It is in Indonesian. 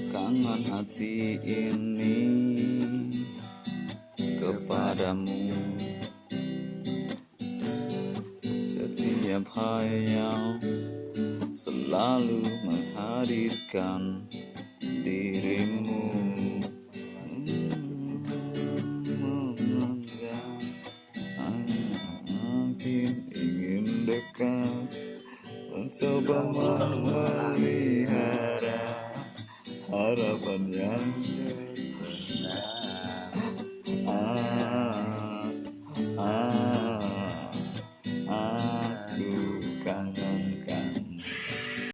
Kangen hati ini kepadamu. Setiap hayal selalu menghadirkan dirimu. Makin ingin dekat, mencoba memelihara harapan yang